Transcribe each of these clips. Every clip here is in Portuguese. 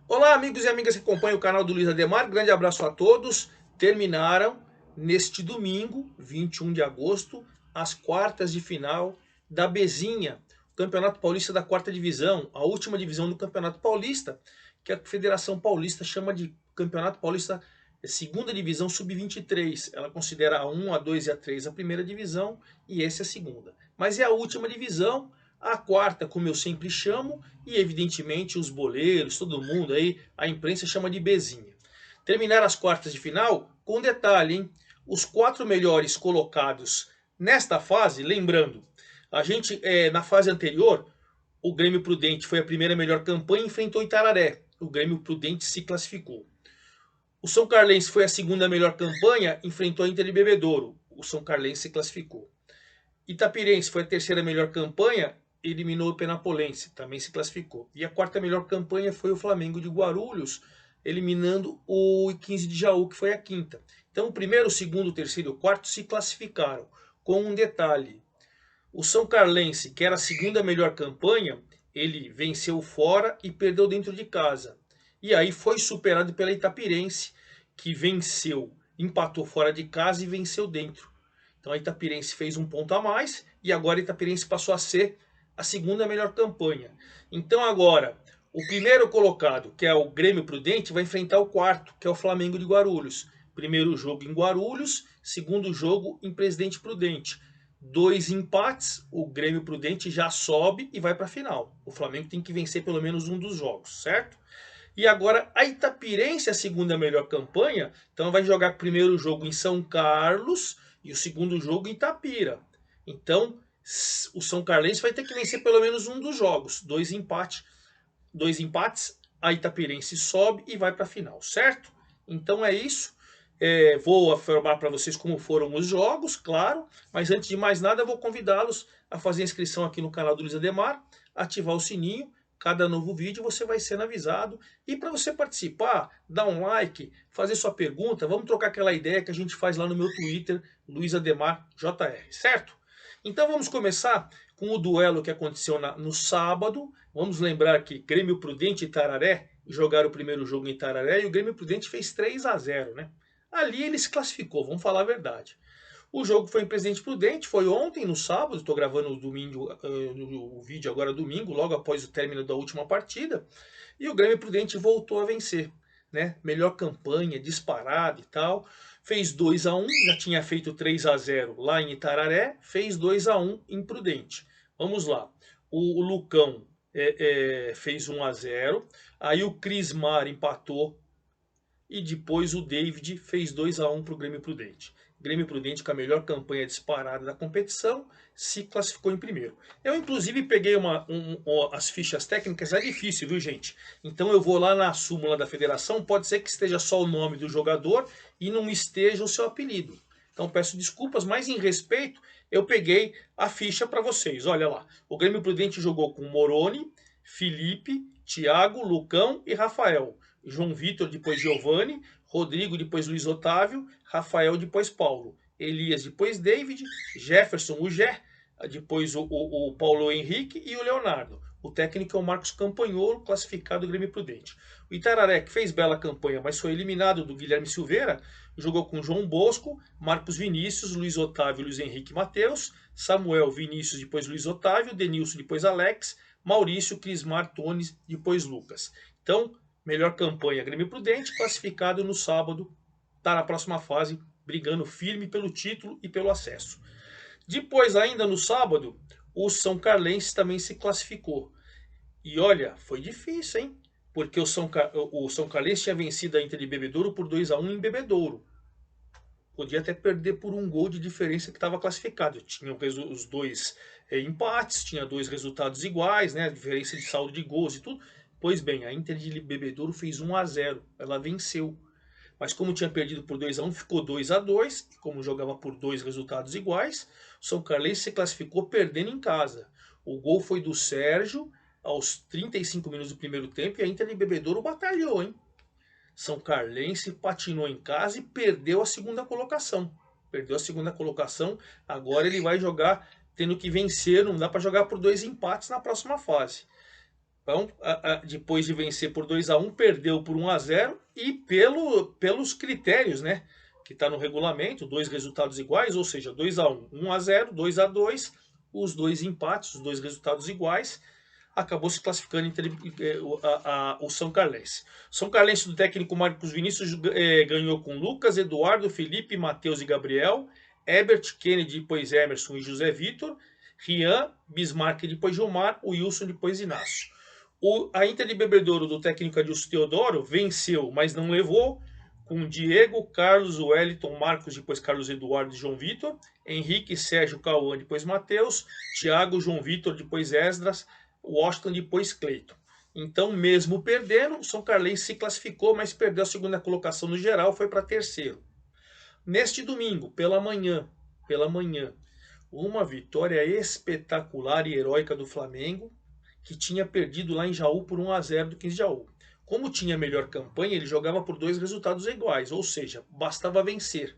Olá, amigos e amigas que acompanham o canal do Luiz Ademar. Grande abraço a todos. Terminaram neste domingo, 21 de agosto, as quartas de final da Bezinha, Campeonato Paulista da Quarta Divisão, a última divisão do Campeonato Paulista, que a Federação Paulista chama de Campeonato Paulista Segunda Divisão Sub-23. Ela considera a 1, a 2 e a 3 a primeira divisão e essa é a segunda. Mas é a última divisão. A quarta, como eu sempre chamo, e evidentemente os boleiros, todo mundo aí, a imprensa chama de Bezinha. Terminaram as quartas de final com detalhe, hein? Os 4 melhores colocados nesta fase, lembrando, a gente na fase anterior, o Grêmio Prudente foi a primeira melhor campanha e enfrentou Itararé. O Grêmio Prudente se classificou. O São Carlense foi a segunda melhor campanha, enfrentou a Inter de Bebedouro. O São Carlense se classificou. Itapirense foi a terceira melhor campanha, eliminou o Penapolense, também se classificou. E a quarta melhor campanha foi o Flamengo de Guarulhos, eliminando o 15 de Jaú, que foi a quinta. Então o primeiro, o segundo, o terceiro e o quarto se classificaram, com um detalhe. O São Carlense, que era a segunda melhor campanha, ele venceu fora e perdeu dentro de casa. E aí foi superado pela Itapirense, que venceu, empatou fora de casa e venceu dentro. Então a Itapirense fez um ponto a mais e agora a Itapirense passou a ser a segunda melhor campanha. Então agora, o primeiro colocado, que é o Grêmio Prudente, vai enfrentar o quarto, que é o Flamengo de Guarulhos. Primeiro jogo em Guarulhos, segundo jogo em Presidente Prudente. 2 empates, o Grêmio Prudente já sobe e vai para a final. O Flamengo tem que vencer pelo menos um dos jogos, certo? E agora a Itapirense é a segunda melhor campanha, então vai jogar o primeiro jogo em São Carlos e o segundo jogo em Itapira. Então o São Carlense vai ter que vencer pelo menos um dos jogos. Dois empates, a Itapirense sobe e vai para a final, certo? Então é isso. Vou afirmar para vocês como foram os jogos, claro, mas antes de mais nada, eu vou convidá-los a fazer a inscrição aqui no canal do Luiz Ademar, ativar o sininho. Cada novo vídeo você vai sendo avisado. E para você participar, dá um like, fazer sua pergunta, vamos trocar aquela ideia que a gente faz lá no meu Twitter, Luiz Ademar JR, certo? Então vamos começar com o duelo que aconteceu no sábado. Vamos lembrar que Grêmio Prudente e Itararé jogaram o primeiro jogo em Itararé e o Grêmio Prudente fez 3-0, né? Ali ele se classificou, vamos falar a verdade. O jogo foi em Presidente Prudente, foi ontem, no sábado, estou gravando o domingo, o vídeo agora domingo, logo após o término da última partida, e o Grêmio Prudente voltou a vencer, né? Melhor campanha, disparada e tal. Fez 2-1, já tinha feito 3-0 lá em Itararé, fez 2-1 em Prudente. Vamos lá. O Lucão fez 1-0, aí o Crismar empatou e depois o David fez 2-1 para o Grêmio Prudente. Grêmio Prudente, com a melhor campanha disparada da competição, se classificou em primeiro. Eu, inclusive, peguei as fichas técnicas, é difícil, viu, gente? Então eu vou lá na súmula da federação, pode ser que esteja só o nome do jogador e não esteja o seu apelido. Então peço desculpas, mas em respeito, eu peguei a ficha para vocês. Olha lá, o Grêmio Prudente jogou com Moroni, Felipe, Thiago, Lucão e Rafael. João Vitor, depois Giovanni, Rodrigo, depois Luiz Otávio, Rafael, depois Paulo, Elias, depois David, Jefferson, o Gé, depois o Paulo Henrique e o Leonardo. O técnico é o Marcos Campanholo, classificado do Grêmio Prudente. O Itararé, que fez bela campanha, mas foi eliminado do Guilherme Silveira, jogou com João Bosco, Marcos Vinícius, Luiz Otávio, Luiz Henrique Matheus, Samuel, Vinícius, depois Luiz Otávio, Denilson, depois Alex, Maurício, Crismar, Tones, depois Lucas. Então, melhor campanha Grêmio Prudente, classificado no sábado, está na próxima fase, brigando firme pelo título e pelo acesso. Depois, ainda no sábado, o São Carlense também se classificou. E olha, foi difícil, hein? Porque o São Carlense tinha vencido a Inter de Bebedouro por 2-1 em Bebedouro. Podia até perder por um gol de diferença que estava classificado. Tinha os dois empates, tinha dois resultados iguais, né? Diferença de saldo de gols e tudo. Pois bem, a Inter de Bebedouro fez 1-0, ela venceu. Mas como tinha perdido por 2-1, ficou 2-2, e como jogava por dois resultados iguais, o São Carlense se classificou perdendo em casa. O gol foi do Sérgio aos 35 minutos do primeiro tempo e a Inter de Bebedouro batalhou, hein? São Carlense patinou em casa e perdeu a segunda colocação. Perdeu a segunda colocação, agora ele vai jogar tendo que vencer, não dá para jogar por dois empates na próxima fase. Então, depois de vencer por 2-1, perdeu por 1-0 e pelos critérios, né, que está no regulamento, dois resultados iguais, ou seja, 2-1, 1-0, 2-2, os dois empates, os dois resultados iguais, acabou se classificando entre o São Carlense. São Carlense do técnico Marcos Vinícius ganhou com Lucas, Eduardo, Felipe, Matheus e Gabriel, Herbert, Kennedy, depois Emerson e José Vitor, Rian, Bismarck, depois Gilmar, o Wilson, depois Inácio. A Inter de Bebedouro do técnico Adilson Teodoro venceu, mas não levou, com Diego, Carlos, Wellington, Marcos, depois Carlos Eduardo e João Vitor, Henrique, Sérgio, Cauã, depois Matheus, Thiago, João Vitor, depois Esdras, Washington, depois Cleiton. Então, mesmo perdendo, o São Carlense se classificou, mas perdeu a segunda colocação no geral, foi para terceiro. Neste domingo, pela manhã, uma vitória espetacular e heróica do Flamengo, que tinha perdido lá em Jaú por 1-0 do 15 de Jaú. Como tinha melhor campanha, ele jogava por dois resultados iguais, ou seja, bastava vencer.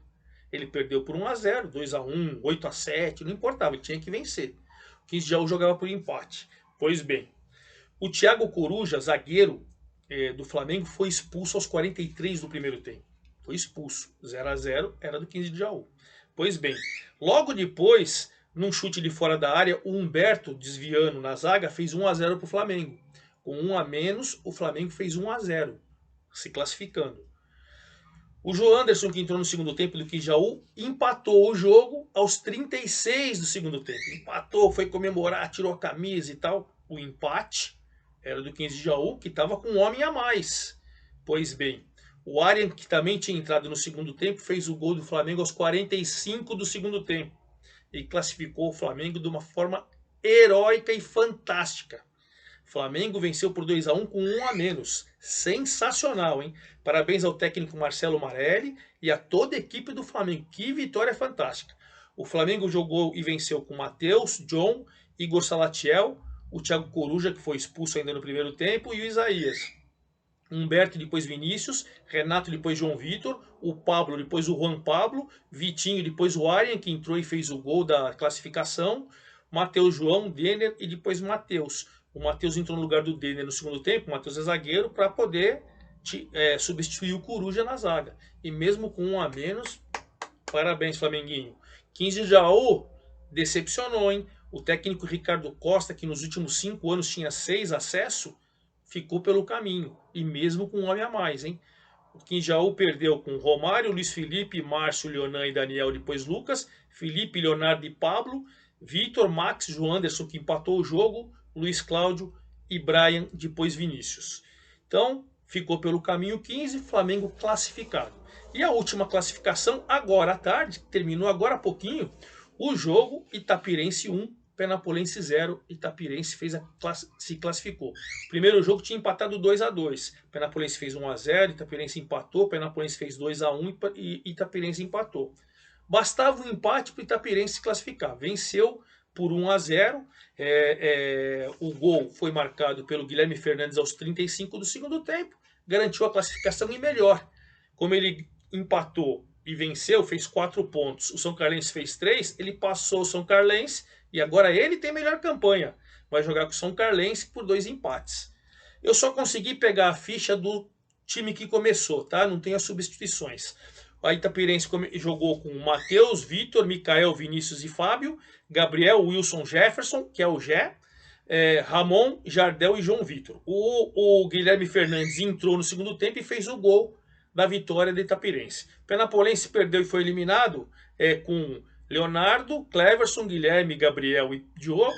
Ele perdeu por 1-0, 2-1, 8-7, não importava, ele tinha que vencer. O 15 de Jaú jogava por empate. Pois bem, o Thiago Coruja, zagueiro do Flamengo, foi expulso aos 43 do primeiro tempo. Foi expulso. 0-0 era do 15 de Jaú. Pois bem, logo depois, num chute de fora da área, o Humberto, desviando na zaga, fez 1-0 para o Flamengo. Com 1 a menos, o Flamengo fez 1-0, se classificando. O João Anderson, que entrou no segundo tempo do 15 de Jaú, empatou o jogo aos 36 do segundo tempo. Empatou, foi comemorar, tirou a camisa e tal. O empate era do 15 de Jaú, que estava com um homem a mais. Pois bem, o Arian, que também tinha entrado no segundo tempo, fez o gol do Flamengo aos 45 do segundo tempo. E classificou o Flamengo de uma forma heróica e fantástica. O Flamengo venceu por 2-1 com 1 a menos. Sensacional, hein? Parabéns ao técnico Marcelo Marelli e a toda a equipe do Flamengo. Que vitória fantástica. O Flamengo jogou e venceu com Matheus, John, Igor Salatiel, o Thiago Coruja, que foi expulso ainda no primeiro tempo, e o Isaías. Humberto, depois Vinícius, Renato, depois João Vitor, o Pablo, depois o Juan Pablo, Vitinho, depois o Arian, que entrou e fez o gol da classificação, Matheus, João, Denner e depois Matheus. O Matheus entrou no lugar do Denner no segundo tempo, o Matheus é zagueiro, para poder substituir o Coruja na zaga. E mesmo com 1 a menos, parabéns, Flamenguinho. 15 de Jaú decepcionou, hein? O técnico Ricardo Costa, que nos últimos 5 anos tinha 6 acessos, ficou pelo caminho. E mesmo com um homem a mais, hein? O 15 de Jaú perdeu com Romário, Luiz Felipe, Márcio, Leonan e Daniel, depois Lucas, Felipe, Leonardo e Pablo, Vitor, Max, João Anderson, que empatou o jogo, Luiz Cláudio e Brian, depois Vinícius. Então, ficou pelo caminho 15, Flamengo classificado. E a última classificação, agora à tarde, terminou agora há pouquinho, o jogo Itapirense 1, Penapolense 0, Itapirense se classificou. O primeiro jogo tinha empatado 2-2, Penapolense fez 1-0, Itapirense empatou, Penapolense fez 2-1 e Itapirense empatou. Bastava um empate para o Itapirense se classificar. Venceu por 1-0. O gol foi marcado pelo Guilherme Fernandes aos 35 do segundo tempo. Garantiu a classificação e melhor. Como ele empatou e venceu, fez 4 pontos. O São Carlense fez 3. Ele passou o São Carlense e agora ele tem melhor campanha. Vai jogar com o São Carlense por 2 empates. Eu só consegui pegar a ficha do time que começou, tá? Não tem as substituições. A Itapirense jogou com Matheus, Vitor, Micael, Vinícius e Fábio, Gabriel, Wilson, Jefferson, que é o Gé, Ramon, Jardel e João Vitor. O Guilherme Fernandes entrou no segundo tempo e fez o gol da vitória da Itapirense. Penapolense perdeu e foi eliminado com Leonardo, Cleverson, Guilherme, Gabriel e Diogo,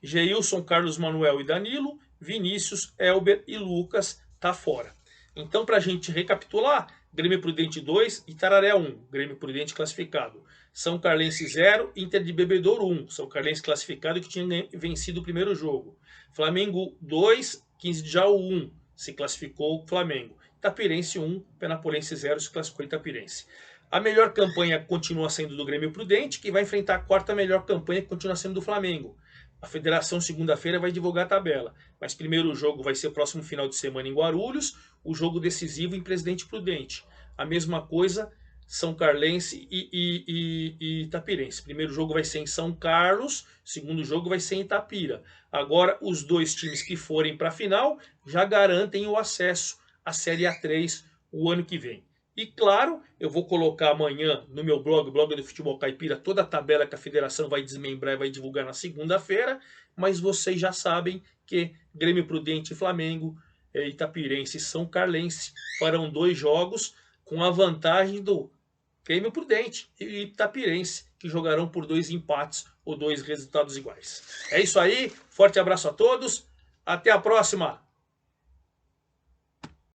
Geilson, Carlos Manuel e Danilo, Vinícius, Elber e Lucas tá fora. Então, para a gente recapitular, Grêmio Prudente 2, Itararé 1, Grêmio Prudente classificado. São Carlense 0, Inter de Bebedouro 1, São Carlense classificado que tinha vencido o primeiro jogo. Flamengo 2, 15 de Jaú 1, se classificou o Flamengo. Itapirense 1, Penapolense 0, se classificou Itapirense. A melhor campanha continua sendo do Grêmio Prudente, que vai enfrentar a quarta melhor campanha, que continua sendo do Flamengo. A federação segunda-feira vai divulgar a tabela, mas primeiro o jogo vai ser próximo final de semana em Guarulhos, o jogo decisivo em Presidente Prudente. A mesma coisa São Carlense e Itapirense. Primeiro jogo vai ser em São Carlos, segundo jogo vai ser em Itapira. Agora, os dois times que forem para a final já garantem o acesso à Série A3 o ano que vem. E claro, eu vou colocar amanhã no meu blog, blog do Futebol Caipira, toda a tabela que a federação vai desmembrar e vai divulgar na segunda-feira, mas vocês já sabem que Grêmio Prudente e Flamengo, Itapirense e São Carlense farão 2 jogos com a vantagem do Grêmio Prudente e Itapirense, que jogarão por 2 empates ou 2 resultados iguais. É isso aí, forte abraço a todos, até a próxima!